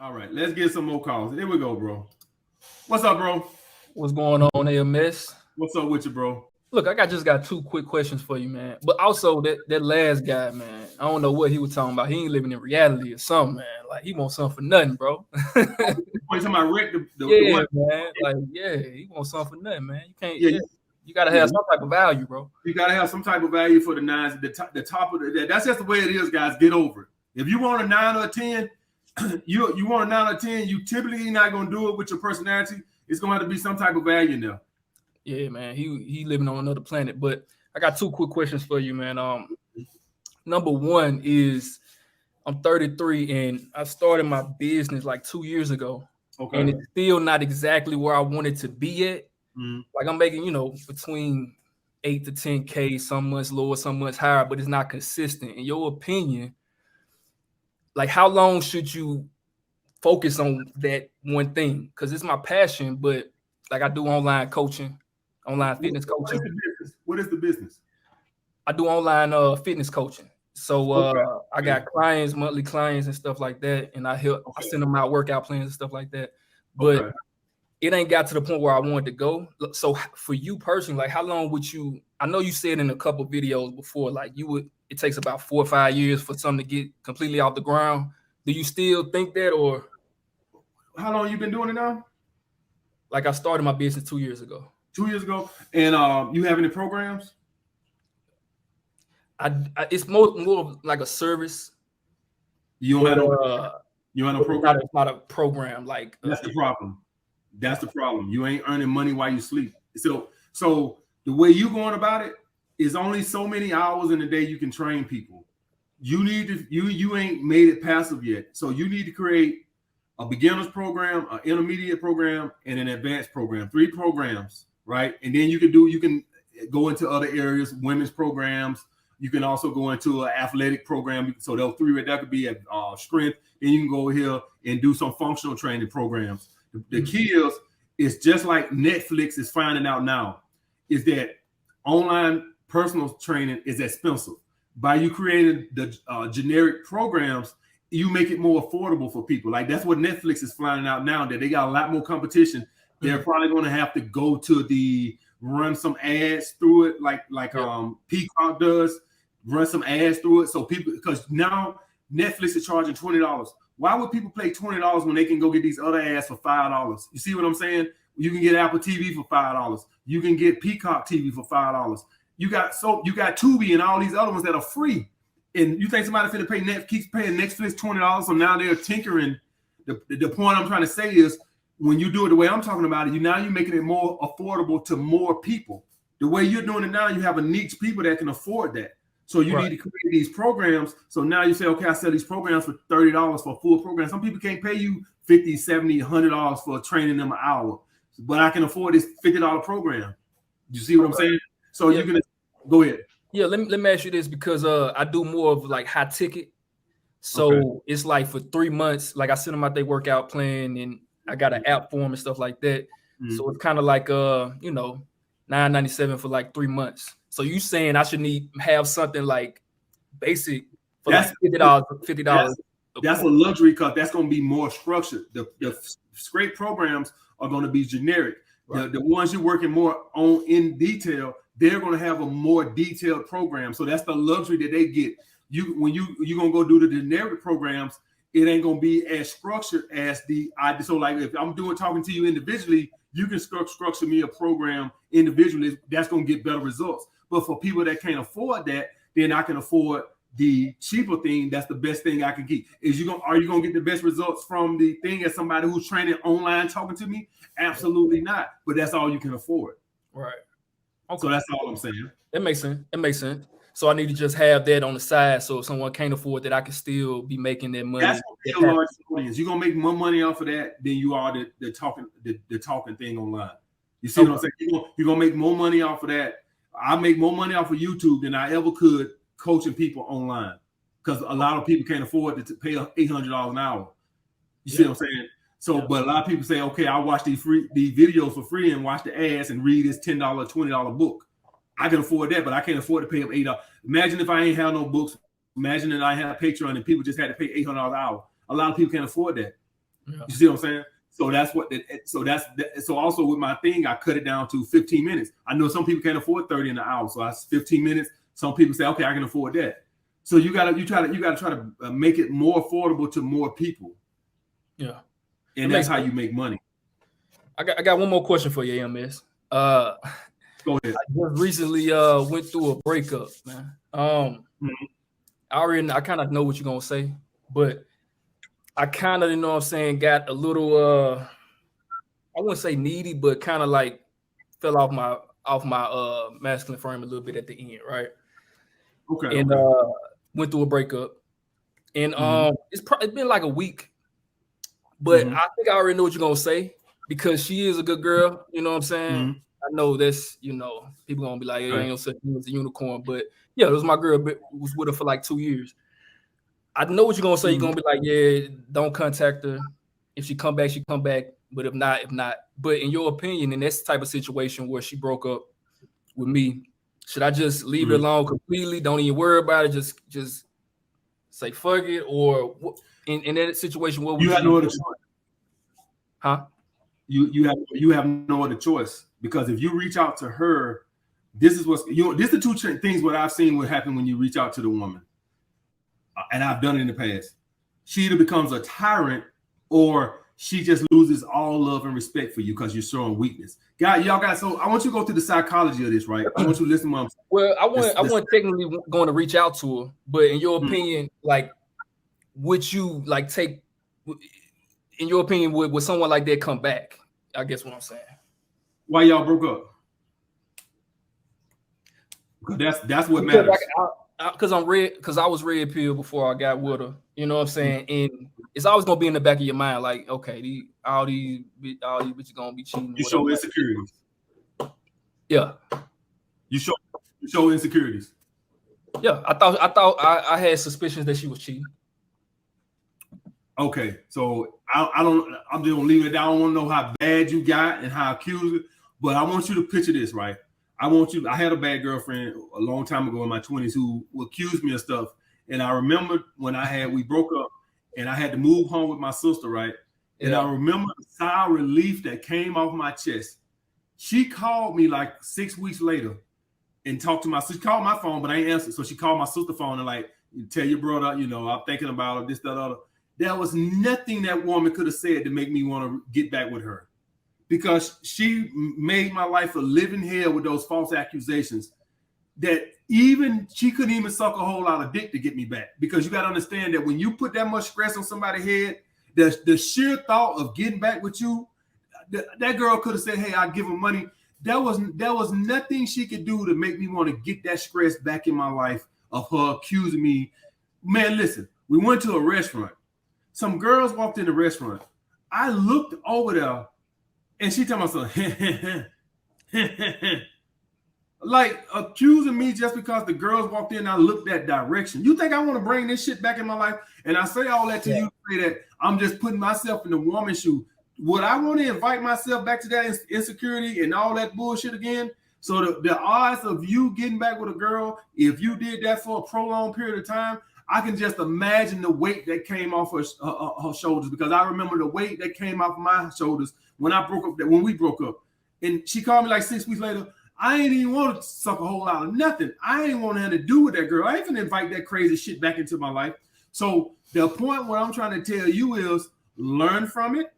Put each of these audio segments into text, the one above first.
All right, let's get some more calls. Here we go, bro. What's up, bro? What's going on, AMS? What's up with you, bro? Look, just got two quick questions for you, man. But also that last guy, man, I don't know what he was talking about. He ain't living in reality or something, man. Like he wants something for nothing, bro. You talking about Rick, the Yeah, one? man. Like, yeah, he wants something for nothing, man. You can't. Yeah, Yeah, you gotta yeah. have some type of value, bro. You gotta have some type of value for the nines. The top of the. That's just the way it is, guys. Get over it. If you want a 9 or a 10, you want a 9 or 10. You typically not gonna do it with your personality. It's gonna have to be some type of value in there. Yeah, man. He living on another planet. But I got two quick questions for you, man. Number one is I'm 33 and I started my business like 2 years ago. Okay. And it's still not exactly where I wanted to be at. Mm-hmm. Like I'm making, between 8 to 10K, some months lower, some months higher, but it's not consistent. In your opinion, like how long should you focus on that one thing? Because it's my passion, but like I do online coaching, online fitness coaching. What is the business? I do online fitness coaching. So I got clients, monthly clients and stuff like that. And I send them out workout plans and stuff like that. But it ain't got to the point where I wanted to go. So for you personally, like how long would you, I know you said in a couple of videos before, like it takes about 4 or 5 years for something to get completely off the ground. Do you still think that, or? How long you been doing it now? Like I started my business 2 years ago. 2 years ago. And you have any programs? It's more like a service. You don't have no program? It's not a program. Like that's the problem. That's the problem. You ain't earning money while you sleep. So the way you going about it is only so many hours in a day you can train people. You need to you ain't made it passive yet. So you need to create a beginner's program, an intermediate program, and an advanced program. 3 programs, right? And then you can go into other areas, women's programs. You can also go into an athletic program. So those 3 that could be at strength. Then you can go here and do some functional training programs. The key is just like Netflix is finding out now, is that online personal training is expensive. By you creating the generic programs, you make it more affordable for people. Like that's what Netflix is finding out now, that they got a lot more competition. They're probably going to have to go to run some ads through it, like Peacock does, run some ads through it. So people, because now Netflix is charging $20. Why would people pay $20 when they can go get these other ads for $5? You see what I'm saying? You can get Apple TV for $5. You can get Peacock TV for $5. You got Tubi and all these other ones that are free. And you think somebody finna keeps paying Netflix $20? So now they're tinkering. The point I'm trying to say is when you do it the way I'm talking about it, you're making it more affordable to more people. The way you're doing it now, you have a niche people that can afford that. So you need to create these programs. So now you say, okay, I sell these programs for $30 for a full program. Some people can't pay you $50, $70, $100 for training them an hour, but I can afford this $50 program. You see what I'm saying? So you can go ahead. Yeah, let me ask you this, because I do more of like high ticket. So it's like for 3 months, like I send them out their workout plan and I got an app for them and stuff like that. So it's kind of like $9.97 for like 3 months. So you saying I should have something like basic for like $50. That's a luxury, because that's going to be more structured. The straight programs are going to be generic. Right. The ones you're working more on in detail, they're going to have a more detailed program. So that's the luxury that they get. When you're going to go do the generic programs, it ain't going to be as structured as so like if I'm talking to you individually, you can structure me a program individually. That's going to get better results. But for people that can't afford that, then I can afford the cheaper thing. That's the best thing I can get. Are you going to get the best results from the thing as somebody who's training online talking to me? Absolutely not. But that's all you can afford. Right. Okay. So that's all I'm saying. That makes sense. So I need to just have that on the side, so if someone can't afford that, I can still be making that money. That's a large audience. You're gonna make more money off of that than you are the talking thing online. You see what I'm saying? You're gonna make more money off of that. I make more money off of YouTube than I ever could coaching people online, because a lot of people can't afford to pay $800 an hour. You see what I'm saying? So, but a lot of people say, okay, I'll watch these videos for free and watch the ads and read this $10, $20 book. I can afford that, but I can't afford to pay them $8. Imagine if I ain't have no books. Imagine that I had Patreon and people just had to pay $800 an hour. A lot of people can't afford that. Yeah. You see what I'm saying? So that's what. So also with my thing, I cut it down to 15 minutes. I know some people can't afford 30 in an hour, so that's 15 minutes. Some people say, okay, I can afford that. So you gotta try to make it more affordable to more people. Yeah, and that's how you make money. I got one more question for you, MS. Go ahead. I just recently went through a breakup, man. I kind of know what you're gonna say, but I kind of, you know what I'm saying, got a little I wouldn't say needy, but kind of like fell off my masculine frame a little bit at the end, right? Okay. And went through a breakup. And it's been like a week. But I think I already know what you're gonna say because she is a good girl, you know what I'm saying? I know that's, you know, people gonna be like, hey, ain't no such thing as a unicorn. But yeah, it was my girl, but was with her for like 2 years. I know what you're gonna say. You're gonna be like, yeah, don't contact her. If she come back, she come back. But if not. But in your opinion, in this type of situation where she broke up with me, should I just leave it alone completely? Don't even worry about it. Just say fuck it, or in that situation, what would you have no other choice? Huh? You have no other choice, because if you reach out to her, this is what's this is the two things what I've seen what happen when you reach out to the woman, and I've done it in the past. She either becomes a tyrant or she just loses all love and respect for you because you're showing weakness. Y'all got, so I want you to go through the psychology of this, right? I want you to listen to what I'm saying. Well, I wasn't technically going to reach out to her, but in your opinion, like, would you like take, in your opinion, would someone like that come back? I guess what I'm saying. Why y'all broke up? Because that's what matters. Because I was red pill before I got with her. You know what I'm saying? And it's always gonna be in the back of your mind, like, okay, all these bitches gonna be cheating. You show insecurities. Yeah. You show insecurities. Yeah, I thought I had suspicions that she was cheating. Okay, so I'm just gonna leave it. I don't want to know how bad you got and how accused, but I want you to picture this, right? I had a bad girlfriend a long time ago in my 20s who accused me of stuff. And I remember when we broke up and I had to move home with my sister, right? And I remember the sigh of relief that came off my chest. She called me like 6 weeks later and talked to my sister. She called my phone, but I ain't answered. So she called my sister's phone and like, tell your brother, you know, I'm thinking about this, that, other. There was nothing that woman could have said to make me want to get back with her, because she made my life a living hell with those false accusations that even she couldn't even suck a whole lot of dick to get me back. Because you got to understand that when you put that much stress on somebody's head, the sheer thought of getting back with you, that girl could have said, hey, I'll give her money. There was nothing she could do to make me want to get that stress back in my life of her accusing me. Man, listen, we went to a restaurant. Some girls walked in the restaurant. I looked over there and she told myself, like accusing me just because the girls walked in and I looked that direction. You think I want to bring this shit back in my life? And I say all that to you to say that I'm just putting myself in the woman's shoe. Would I want to invite myself back to that insecurity and all that bullshit again? So the odds of you getting back with a girl, if you did that for a prolonged period of time, I can just imagine the weight that came off her shoulders, because I remember the weight that came off my shoulders when we broke up. And she called me like 6 weeks later. I ain't even want to suck a whole lot of nothing. I ain't want to have to do with that girl. I ain't gonna invite that crazy shit back into my life. So the point what I'm trying to tell you is learn from it.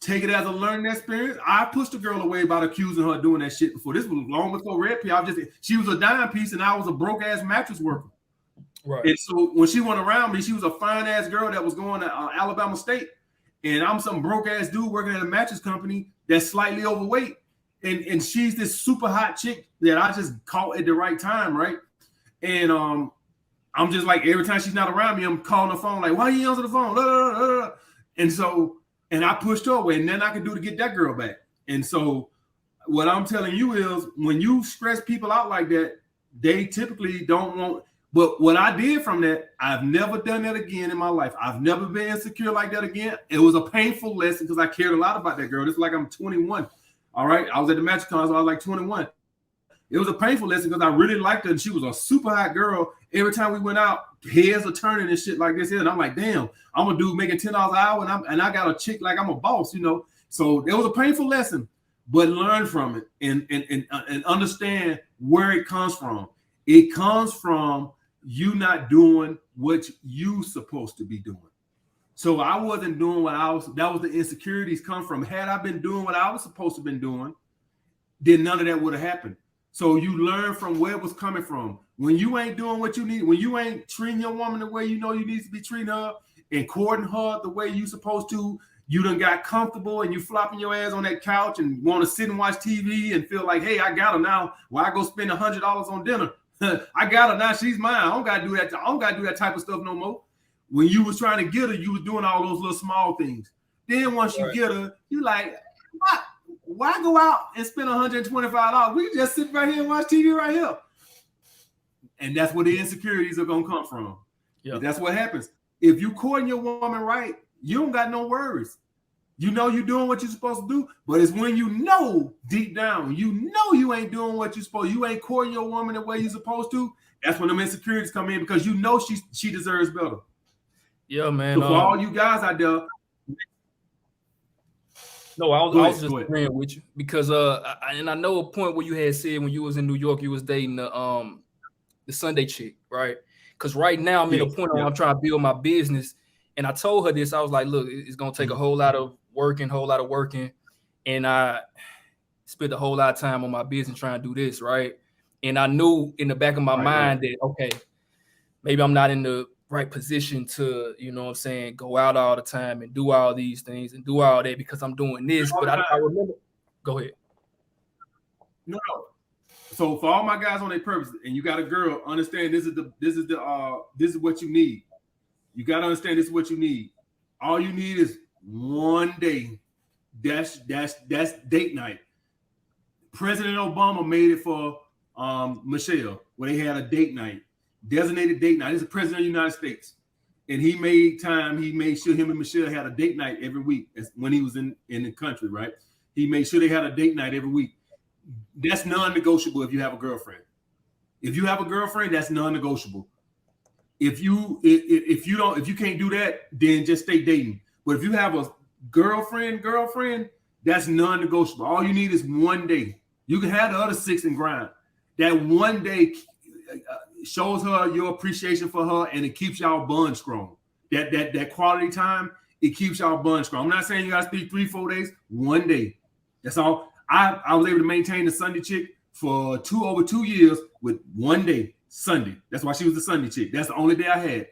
Take it as a learning experience. I pushed a girl away about accusing her of doing that shit before. This was long before Red Pill. She was a dime piece and I was a broke ass mattress worker. Right. And so when she went around me, she was a fine ass girl that was going to Alabama State, and I'm some broke ass dude working at a mattress company that's slightly overweight, and she's this super hot chick that I just caught at the right time, right? And I'm just like, every time she's not around me, I'm calling her phone like, why you answer the phone? And I pushed her away, and then I could do to get that girl back. And so what I'm telling you is, when you stress people out like that, they typically don't want. But what I did from that, I've never done that again in my life. I've never been insecure like that again. It was a painful lesson because I cared a lot about that girl. It's like I'm 21. All right. I was at the match con, so I was like 21. It was a painful lesson because I really liked her and she was a super hot girl. Every time we went out, heads are turning and shit like this here. And I'm like, damn, I'm a dude making $10 an hour, and I got a chick like I'm a boss, you know. So it was a painful lesson, but learn from it and understand where it comes from. It comes from you not doing what you supposed to be doing. So I wasn't doing what I was. That was the insecurities come from. Had I been doing what I was supposed to have been doing, then none of that would have happened. So you learn from where it was coming from. When you ain't doing what you need, when you ain't treating your woman the way you know you need to be treating her and courting her the way you supposed to, you done got comfortable and you flopping your ass on that couch and want to sit and watch TV and feel like, hey, I got her now. Why I go spend $100 on dinner? I got her now. She's mine. I don't gotta do that. I don't gotta do that type of stuff no more. When you was trying to get her, you was doing all those little small things. Then once you get her, you like, what? Why go out and spend $125? We can just sit right here and watch TV right here. And that's where the insecurities are gonna come from. Yeah, that's what happens. If you courting your woman right, you don't got no worries. You know you're doing what you're supposed to do, but it's when you know deep down, you know you ain't doing what you're supposed to, you ain't courting your woman the way you're supposed to. That's when them insecurities come in because you know she deserves better. Yeah, man. So for all you guys out there. No, I was just agreeing with you because and I know a point where you had said when you was in New York, you was dating the Sunday chick, right? Because right now I'm in a point where I'm trying to build my business. And I told her this, I was like, look, it's gonna take a whole lot of working. And I spent a whole lot of time on my business trying to do this, right? And I knew in the back of my mind that, okay, maybe I'm not in the right position to, you know what I'm saying, go out all the time and do all these things and do all that because I'm doing this. But I remember, go ahead. No. So for all my guys on their purpose, and you got a girl, understand this is what you need. You got to understand this is what you need. All you need is one day. That's date night. President Obama made it for Michelle, where they had a date night, designated date night. He's the president of the United States. And he made time, he made sure him and Michelle had a date night every week when he was in the country, right? He made sure they had a date night every week. That's non-negotiable if you have a girlfriend. If you have a girlfriend, that's non-negotiable. If you can't do that, then just stay dating. But if you have a girlfriend, that's non-negotiable. All you need is one day. You can have the other 6 and grind. That one day shows her your appreciation for her, and it keeps y'all bond strong. That quality time, it keeps y'all bond strong. I'm not saying you guys speak 3-4 days. One day. That's all. I was able to maintain the Sunday chick for over 2 years with one day. Sunday. That's why she was the Sunday chick. That's the only day I had.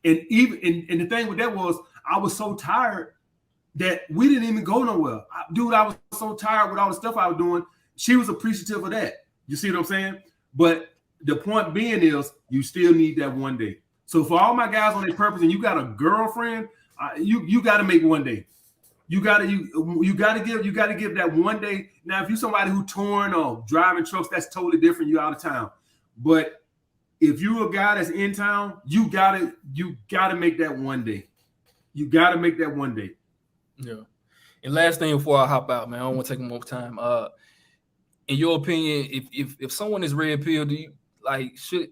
And the thing with that was I was so tired that we didn't even go nowhere. I was so tired with all the stuff I was doing. She was appreciative of that. You see what I'm saying? But the point being is you still need that one day. So for all my guys on their purpose and you got a girlfriend, you got to make one day. You got to give that one day. Now, if you're somebody who touring or driving trucks, that's totally different. You're out of town. But if you're a guy that's in town, you gotta make that one day. You gotta make that one day. Yeah. And last thing before I hop out, man, I don't want to take more time. In your opinion, if someone is red pill, do you I feel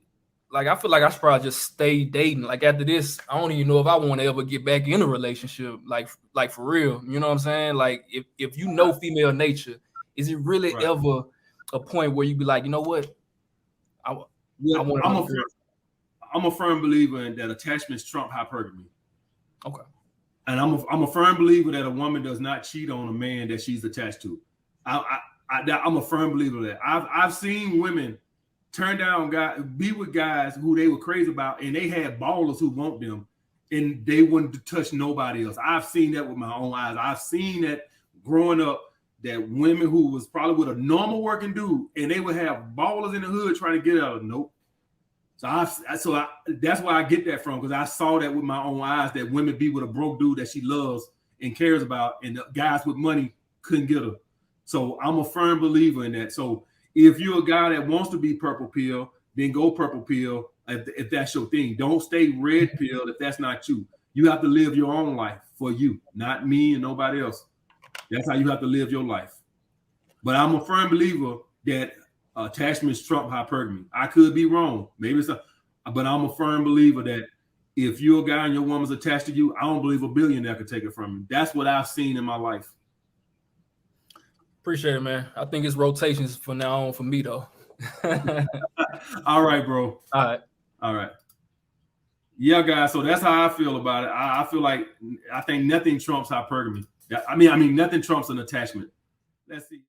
like I should probably just stay dating. Like after this, I don't even know if I want to ever get back in a relationship, like for real. You know what I'm saying? Like if you know female nature, is it really ever a point where you be like, you know what? I'm a firm believer in that attachments trump hypergamy. Okay. And I'm a firm believer that a woman does not cheat on a man that she's attached to. I'm a firm believer of that. I've seen women turn down guys, be with guys who they were crazy about, and they had ballers who want them, and they wouldn't touch nobody else. I've seen that with my own eyes. I've seen that growing up, that women who was probably with a normal working dude, and they would have ballers in the hood trying to get out of nope. So that's where I get that from, because I saw that with my own eyes, that women be with a broke dude that she loves and cares about, and the guys with money couldn't get her. So I'm a firm believer in that. So if you're a guy that wants to be purple pill, then go purple pill if that's your thing. Don't stay red pill if that's not you. You have to live your own life for you, not me and nobody else. That's how you have to live your life. But I'm a firm believer that attachments trump hypergamy. I could be wrong. Maybe it's But I'm a firm believer that if you're a guy and your woman's attached to you, I don't believe a billionaire could take it from you. That's what I've seen in my life. Appreciate it, man. I think it's rotations from now on for me, though. All right, bro. All right. Yeah, guys. So that's how I feel about it. I feel like I think nothing trumps hypergamy. I mean, nothing trumps an attachment. Let's see.